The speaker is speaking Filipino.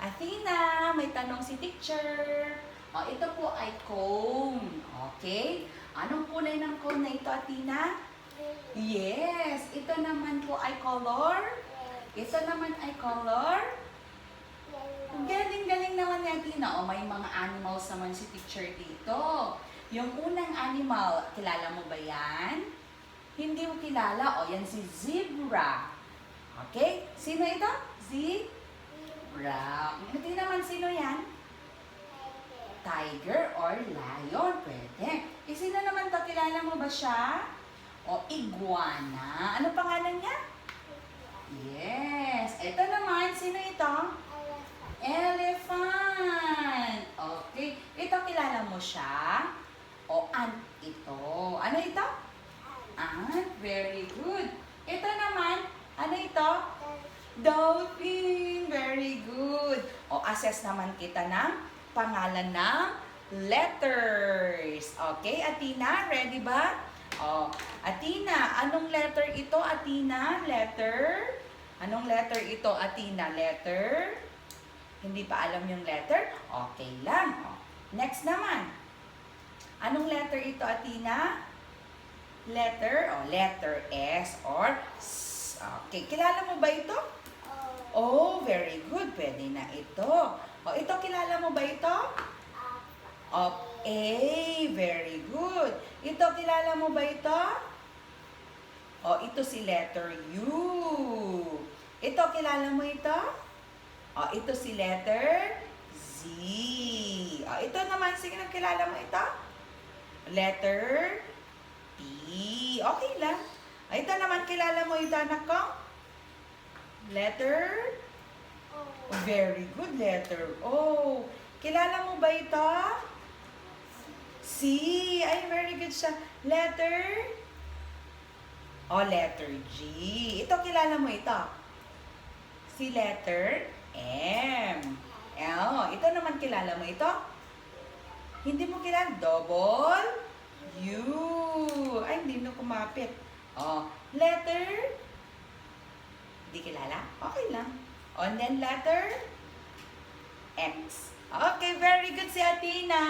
Athena, may tanong si teacher. O, ito po ay cone. Okay? Anong kulay ng cone na ito, Athena? Yes. Ito naman po ay color? Ito naman ay color? Galing-galing naman ni Athena. O, may mga animals naman si teacher dito. Yung unang animal, kilala mo ba yan? Hindi mo kilala. O, yan si zebra. Okay? Sino ito? Zebra. Hindi naman sino yan? Tiger or lion. Pwede. Sino naman to? Kilala mo ba siya? O, iguana. Ano pangalan niya? Yes. Ito naman, sino ito? Elephant. Okay. Ito, kilala mo siya? O, ant ito. Ano ito? Ant. Very good. Ito naman, ano ito? Dolphin. Very good. O, assess naman kita ng pangalan ng letters. Okay, Athena, ready ba? O, Athena, anong letter ito, Athena? Letter? Anong letter ito, Athena? Letter? Hindi pa alam yung letter? Okay lang. O, next naman. Anong letter ito, Athena? Letter? O, letter S or S. Okay, kilala mo ba ito? Oh, very good. Pwede na ito. O, ito, kilala mo ba ito? O, A. Very good. Ito, kilala mo ba ito? O, ito si letter U. Ito, kilala mo ito? O, ito si letter Z. O, ito naman, sige na, kilala mo ito? Letter P. Okay lang. O, ito naman, kilala mo ito, anak ko? Letter? Very good, letter O. Kilala mo ba ito? C. Ay, very good siya. Letter? O, letter G. Ito, kilala mo ito? Si letter M. O, ito naman, kilala mo ito? Hindi mo kilala? Double U. Ay, hindi na kumapit. O, letter? Hindi kilala? Okay lang. And then letter? X. Okay, very good si Athena.